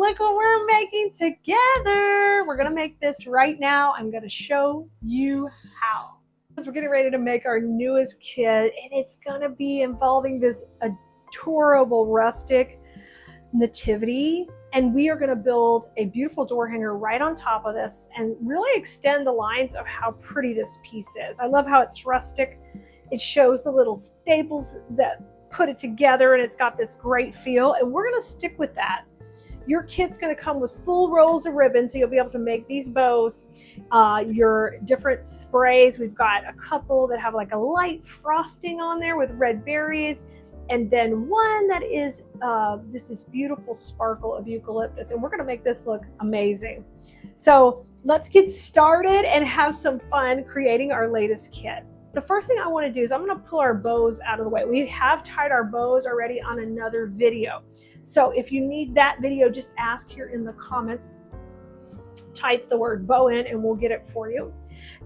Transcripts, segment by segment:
look what we're making together. We're gonna make this right now. I'm gonna show you how. We're getting ready to make our newest kit, and it's gonna be involving this adorable rustic nativity. And we are gonna build a beautiful door hanger right on top of this and really extend the lines of how pretty this piece is. I love how it's rustic. It shows the little staples that put it together, and it's got this great feel, and we're gonna stick with that. Your kit's gonna come with full rolls of ribbon, so you'll be able to make these bows. Your different sprays, we've got a couple that have like a light frosting on there with red berries, and then one that is this beautiful sparkle of eucalyptus, and we're gonna make this look amazing. So let's get started and have some fun creating our latest kit. The first thing I want to do is I'm going to pull our bows out of the way. We have tied our bows already on another video. So if you need that video, just ask here in the comments. Type the word bow in and we'll get it for you.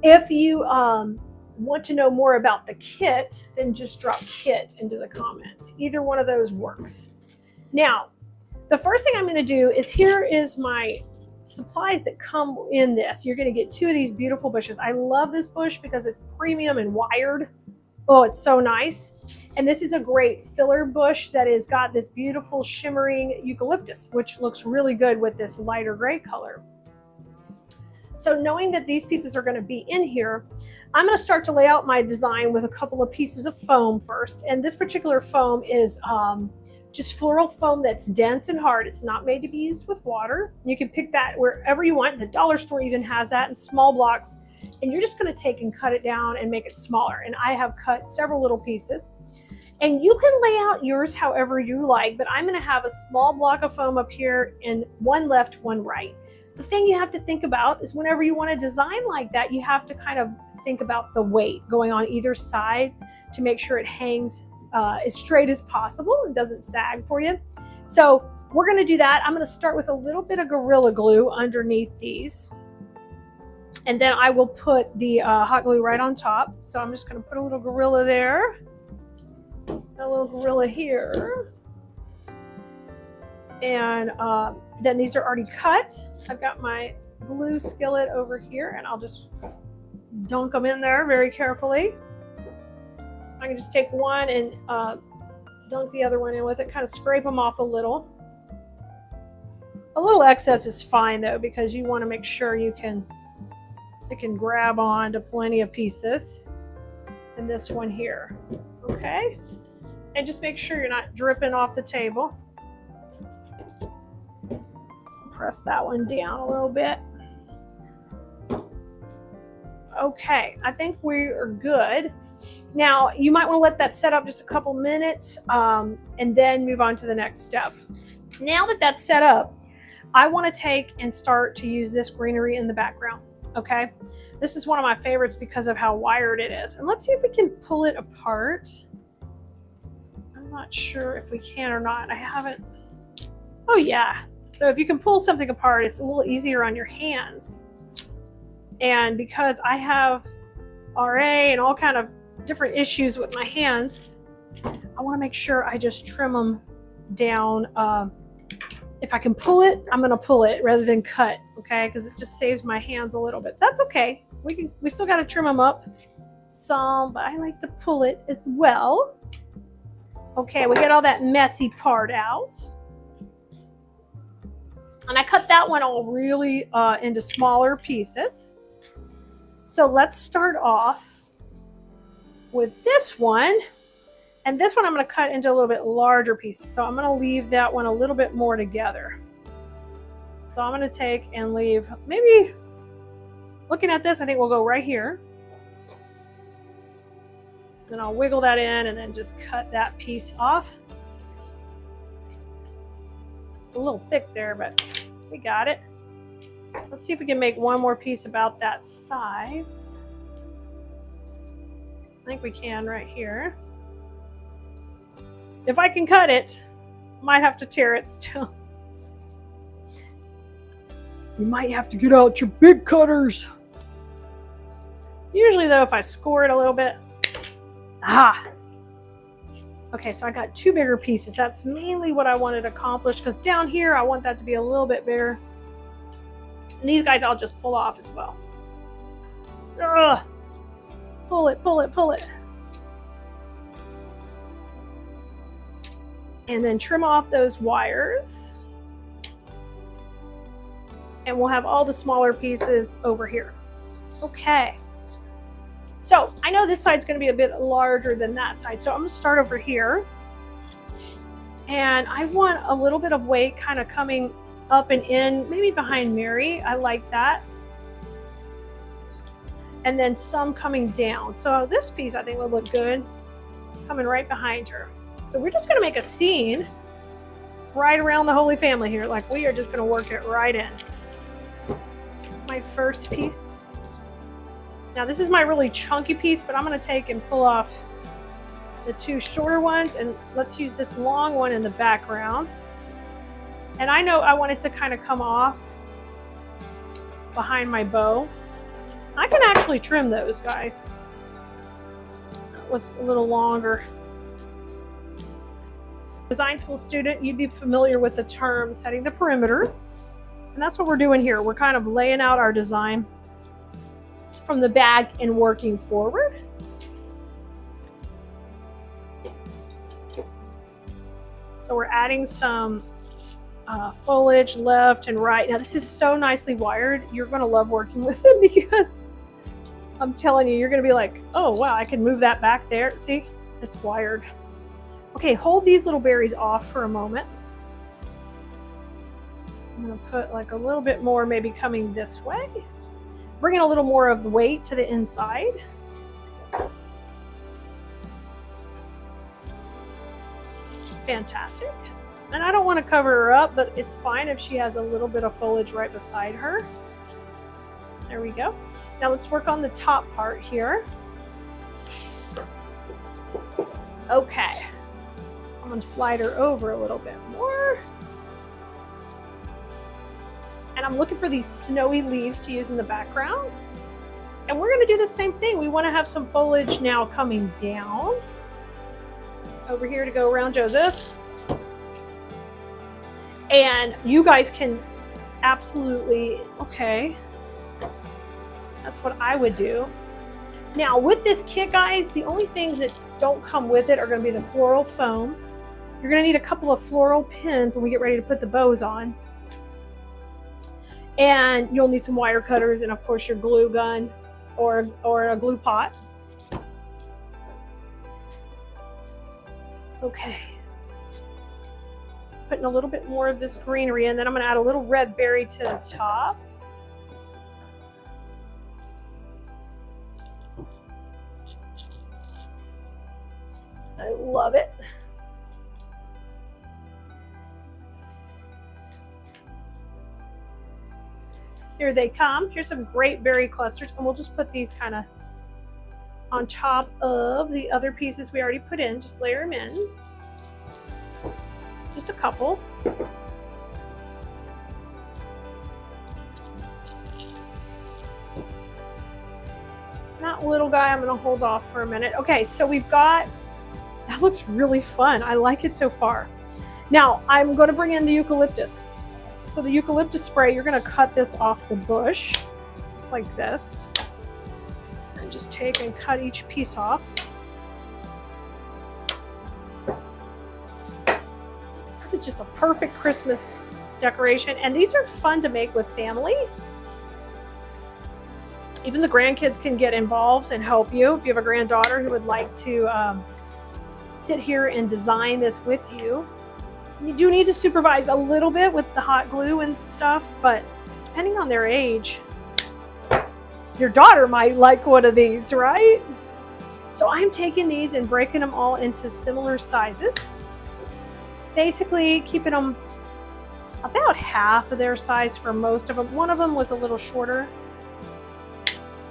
If you want to know more about the kit, then just drop kit into the comments. Either one of those works. Now, the first thing I'm going to do is here is my supplies that come in this. You're going to get two of these beautiful bushes. I love this bush because it's premium and wired. Oh, it's so nice. And this is a great filler bush that has got this beautiful shimmering eucalyptus, which looks really good with this lighter gray color. So knowing that these pieces are going to be in here, I'm going to start to lay out my design with a couple of pieces of foam first. And this particular foam is just floral foam that's dense and hard. It's not made to be used with water. You can pick that wherever you want. The dollar store even has that in small blocks. And you're just going to take and cut it down and make it smaller. And I have cut several little pieces. And you can lay out yours however you like, but I'm going to have a small block of foam up here and one left, one right. The thing you have to think about is whenever you want to design like that, you have to kind of think about the weight going on either side to make sure it hangs as straight as possible and doesn't sag for you. So we're going to do that. I'm going to start with a little bit of Gorilla Glue underneath these. And then I will put the hot glue right on top. So I'm just going to put a little Gorilla there. A little Gorilla here. And then these are already cut. I've got my glue skillet over here, and I'll just dunk them in there very carefully. I can just take one and dunk the other one in with it, kind of scrape them off a little. A little excess is fine though, because you want to make sure it can grab on to plenty of pieces. And this one here, okay? And just make sure you're not dripping off the table. Press that one down a little bit. Okay, I think we are good. Now, you might want to let that set up just a couple minutes and then move on to the next step. Now that that's set up, I want to take and start to use this greenery in the background, okay? This is one of my favorites because of how wired it is. And let's see if we can pull it apart. I'm not sure if we can or not. I haven't. Oh, yeah. So if you can pull something apart, it's a little easier on your hands. And because I have RA and all kind of different issues with my hands, I want to make sure I just trim them down. If I can pull it, I'm going to pull it rather than cut, okay? Because it just saves my hands a little bit. That's okay. We still got to trim them up some, but I like to pull it as well. Okay, we get all that messy part out. And I cut that one all really into smaller pieces. So let's start off with this one. And this one I'm going to cut into a little bit larger pieces. So I'm going to leave that one a little bit more together. So I'm going to take and leave, maybe looking at this, I think we'll go right here. Then I'll wiggle that in and then just cut that piece off. It's a little thick there, but we got it. Let's see if we can make one more piece about that size. I think we can right here. If I can cut it, might have to tear it still. You might have to get out your big cutters. Usually though, if I score it a little bit, Okay, so I got 2 bigger pieces. That's mainly what I wanted to accomplish, because down here I want that to be a little bit bigger. And these guys I'll just pull off as well. Ugh. Pull it, pull it, pull it. And then trim off those wires. And we'll have all the smaller pieces over here. Okay. So I know this side's going to be a bit larger than that side. So I'm going to start over here. And I want a little bit of weight kind of coming up and in, maybe behind Mary. I like that. And then some coming down. So this piece I think will look good coming right behind her. So we're just going to make a scene right around the Holy Family here. Like, we are just going to work it right in. It's my first piece. Now this is my really chunky piece, but I'm going to take and pull off the 2 shorter ones, and let's use this long one in the background. And I know I want it to kind of come off behind my bow. I can actually trim those, guys. That was a little longer. Design school student, you'd be familiar with the term setting the perimeter. And that's what we're doing here. We're kind of laying out our design from the back and working forward. So we're adding some foliage left and right. Now this is so nicely wired. You're going to love working with it, because I'm telling you, you're going to be like, oh wow, I can move that back there. See, it's wired. Okay, hold these little berries off for a moment. I'm going to put like a little bit more maybe coming this way. Bring in a little more of the weight to the inside. Fantastic. And I don't want to cover her up, but it's fine if she has a little bit of foliage right beside her. There we go. Now let's work on the top part here. Okay. I'm going to slide her over a little bit more. And I'm looking for these snowy leaves to use in the background. And we're going to do the same thing. We want to have some foliage now coming down. Over here to go around Joseph. And you guys can absolutely, okay. That's what I would do. Now with this kit, guys, the only things that don't come with it are going to be the floral foam. You're going to need a couple of floral pins when we get ready to put the bows on. And you'll need some wire cutters and of course your glue gun or a glue pot. Okay. Putting a little bit more of this greenery in, then I'm going to add a little red berry to the top. I love it. Here they come. Here's some great berry clusters, and we'll just put these kind of on top of the other pieces we already put in. Just layer them in. Just a couple. That little guy, I'm going to hold off for a minute. Okay, so we've got, that looks really fun. I like it so far. Now, I'm going to bring in the eucalyptus. So the eucalyptus spray, you're going to cut this off the bush, just like this. And just take and cut each piece off. This is just a perfect Christmas decoration. And these are fun to make with family. Even the grandkids can get involved and help you. If you have a granddaughter who would like to sit here and design this with you. You do need to supervise a little bit with the hot glue and stuff, but depending on their age, your daughter might like one of these, right? So I'm taking these and breaking them all into similar sizes. Basically keeping them about half of their size for most of them. One of them was a little shorter.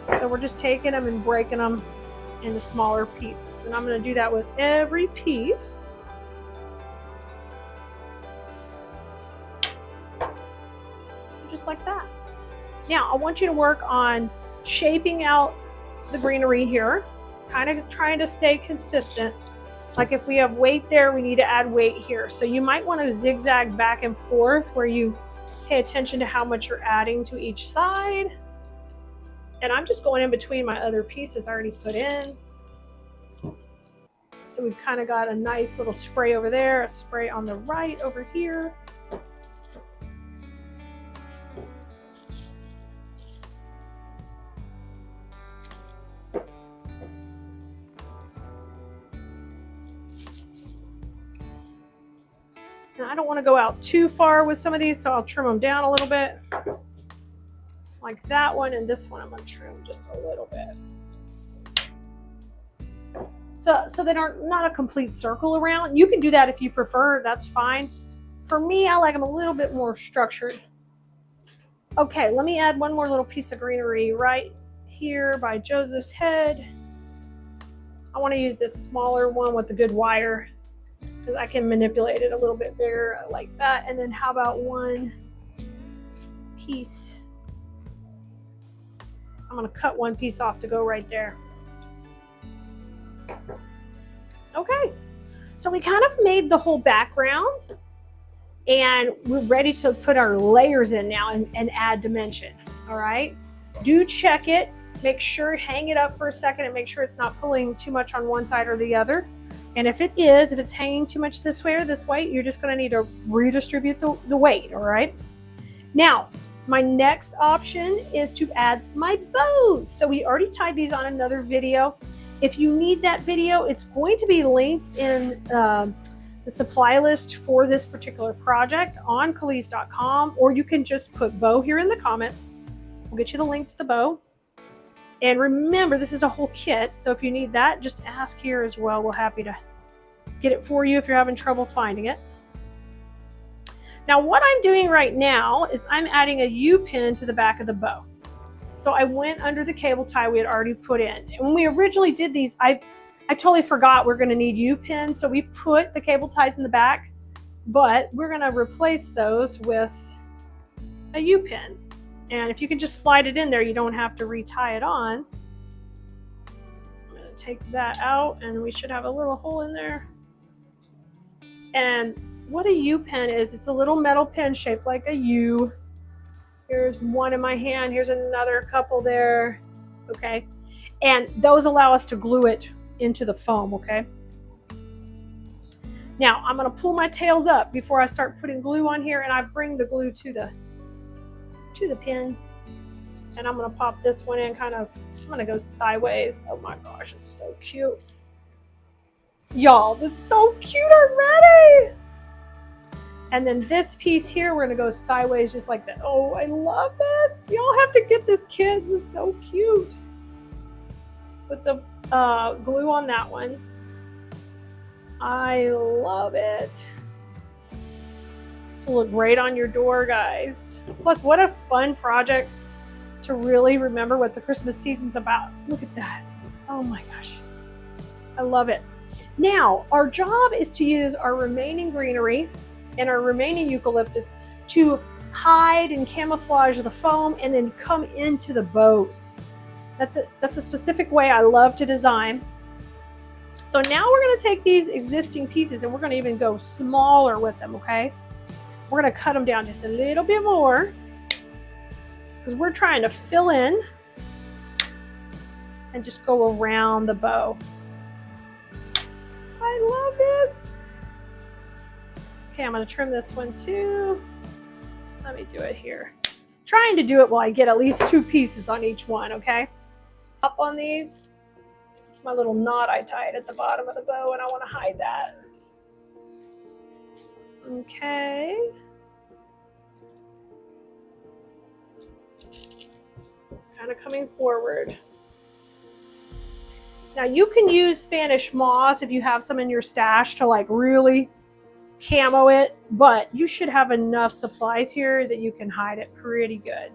So we're just taking them and breaking them into smaller pieces. And I'm going to do that with every piece. Just like that. Now I want you to work on shaping out the greenery here, kind of trying to stay consistent. Like if we have weight there, we need to add weight here. So you might want to zigzag back and forth where you pay attention to how much you're adding to each side. And I'm just going in between my other pieces I already put in. So we've kind of got a nice little spray over there, a spray on the right over here. Now, I don't want to go out too far with some of these, so I'll trim them down a little bit. Like that one, and this one I'm going to trim just a little bit. So they are not a complete circle around. You can do that if you prefer, that's fine. For me, I like them a little bit more structured. Okay, let me add one more little piece of greenery right here by Joseph's head. I want to use this smaller one with the good wire because I can manipulate it a little bit bigger like that. And then how about one piece? I'm going to cut one piece off to go right there. Okay, so we kind of made the whole background and we're ready to put our layers in now and add dimension. All right, do check it, make sure, hang it up for a second and make sure it's not pulling too much on one side or the other. And if it's hanging too much this way or this way, you're just going to need to redistribute the weight. All right, now my next option is to add my bows. So we already tied these on another video. If you need that video, it's going to be linked in the supply list for this particular project on Khalees.com, or you can just put bow here in the comments. We'll get you the link to the bow. And remember, this is a whole kit, so if you need that, just ask here as well. We're happy to get it for you if you're having trouble finding it. Now, what I'm doing right now is I'm adding a U-pin to the back of the bow. So I went under the cable tie we had already put in. And when we originally did these, I totally forgot we're going to need U-pins. So we put the cable ties in the back, but we're going to replace those with a U-pin. And if you can just slide it in there, you don't have to retie it on. I'm going to take that out and we should have a little hole in there. And what a U-pin is, it's a little metal pin shaped like a U. Here's one in my hand. Here's another couple there. Okay. And those allow us to glue it into the foam. Okay. Now I'm going to pull my tails up before I start putting glue on here, and I bring the glue to the pin. And I'm going to pop this one in I'm going to go sideways. Oh my gosh, it's so cute. Y'all, this is so cute already. And then this piece here, we're going to go sideways just like that. Oh, I love this. Y'all have to get this, kids. This is so cute. Put the glue on that one. I love it. This will look great on your door, guys. Plus, what a fun project to really remember what the Christmas season's about. Look at that. Oh my gosh. I love it. Now, our job is to use our remaining greenery and our remaining eucalyptus to hide and camouflage the foam and then come into the bows. That's a specific way I love to design. So now we're going to take these existing pieces and we're going to even go smaller with them, okay? We're going to cut them down just a little bit more because we're trying to fill in and just go around the bow. I love this. Okay, I'm going to trim this one too. Let me do it here. Trying to do it while I get at least 2 pieces on each one, okay? Up on these. It's my little knot I tied at the bottom of the bow, and I want to hide that. Okay. Kind of coming forward. Now you can use Spanish moss if you have some in your stash to like really camo it, but you should have enough supplies here that you can hide it pretty good.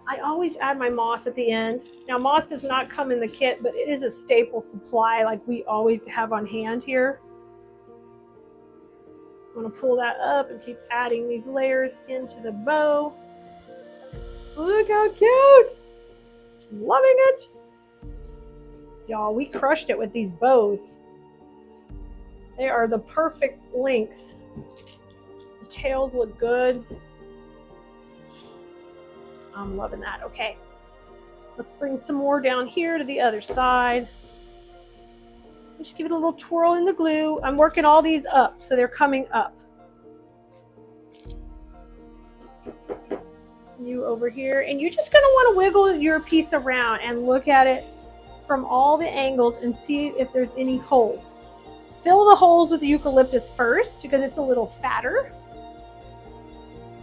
I always add my moss at the end. Now moss does not come in the kit, but it is a staple supply like we always have on hand here. I'm going to pull that up and keep adding these layers into the bow. Look how cute! Loving it! Y'all, we crushed it with these bows. They are the perfect length. The tails look good. I'm loving that. Okay, let's bring some more down here to the other side. Just give it a little twirl in the glue. I'm working all these up, so they're coming up. You over here, and you're just gonna want to wiggle your piece around and look at it from all the angles and see if there's any holes. Fill the holes with the eucalyptus first because it's a little fatter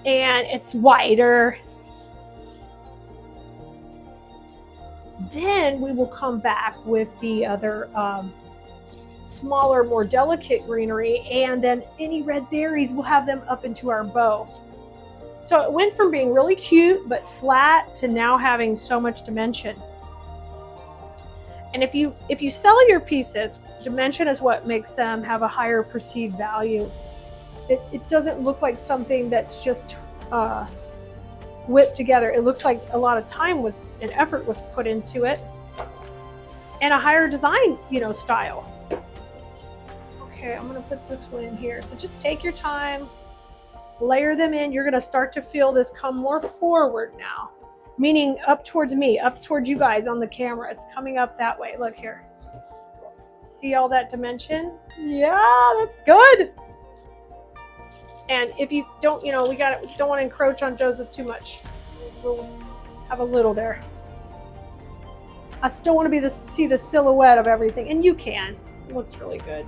and it's wider. Then we will come back with the other smaller, more delicate greenery, and then any red berries, we'll have them up into our bow. So it went from being really cute but flat to now having so much dimension. And if you sell your pieces, dimension is what makes them have a higher perceived value. It doesn't look like something that's just whipped together. It looks like a lot of time and effort was put into it, and a higher design, style. Okay, I'm gonna put this one in here. So just take your time, layer them in. You're gonna start to feel this come more forward now, meaning up towards me, up towards you guys on the camera. It's coming up that way. Look here. See all that dimension? Yeah, that's good. And if you don't, we don't want to encroach on Joseph too much. We'll have a little there. I still want to see the silhouette of everything, and you can. It looks really good.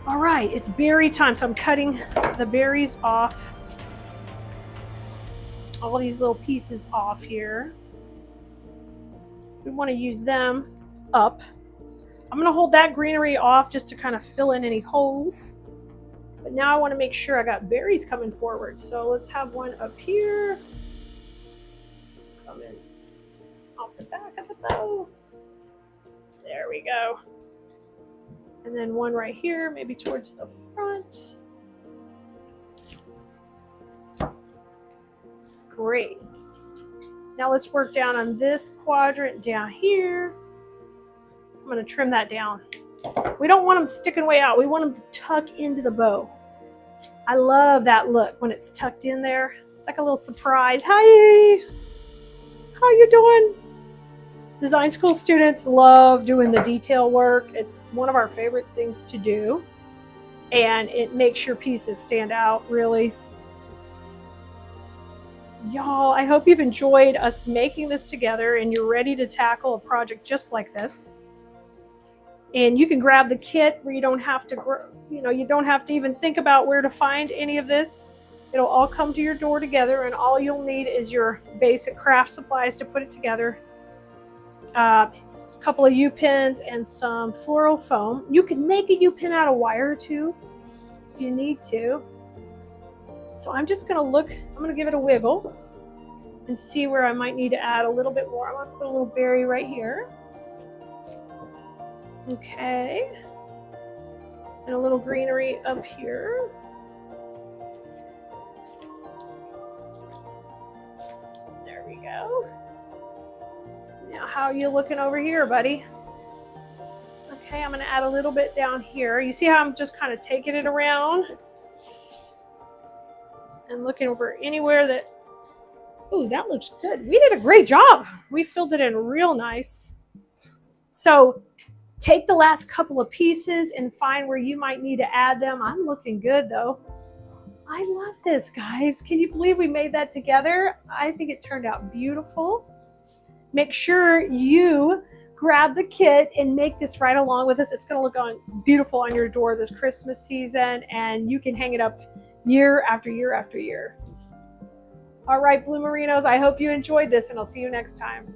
All right, it's berry time, so I'm cutting the berries off. All these little pieces off here. We want to use them up. I'm going to hold that greenery off just to kind of fill in any holes. But now I want to make sure I got berries coming forward. So let's have one up here. Coming off the back of the bow. There we go. And then one right here, maybe towards the front. Great. Now let's work down on this quadrant down here. I'm going to trim that down. We don't want them sticking way out. We want them to tuck into the bow. I love that look when it's tucked in there. It's like a little surprise. Hi, how you doing? Design school students love doing the detail work. It's one of our favorite things to do. And it makes your pieces stand out, really. Y'all, I hope you've enjoyed us making this together and you're ready to tackle a project just like this. And you can grab the kit where you don't have to even think about where to find any of this. It'll all come to your door together, and all you'll need is your basic craft supplies to put it together. A couple of U-pins and some floral foam. You can make a U-pin out of wire too, if you need to. So I'm just gonna look, I'm gonna give it a wiggle and see where I might need to add a little bit more. I'm gonna put a little berry right here. Okay. And a little greenery up here. There we go. Now, how are you looking over here, buddy? Okay, I'm gonna add a little bit down here. You see how I'm just kind of taking it around and looking over anywhere that, ooh, that looks good. We did a great job. We filled it in real nice. So take the last couple of pieces and find where you might need to add them. I'm looking good though. I love this, guys. Can you believe we made that together? I think it turned out beautiful. Make sure you grab the kit and make this right along with us. It's going to look beautiful on your door this Christmas season, and you can hang it up year after year after year. All right, Blue Merinos, I hope you enjoyed this, and I'll see you next time.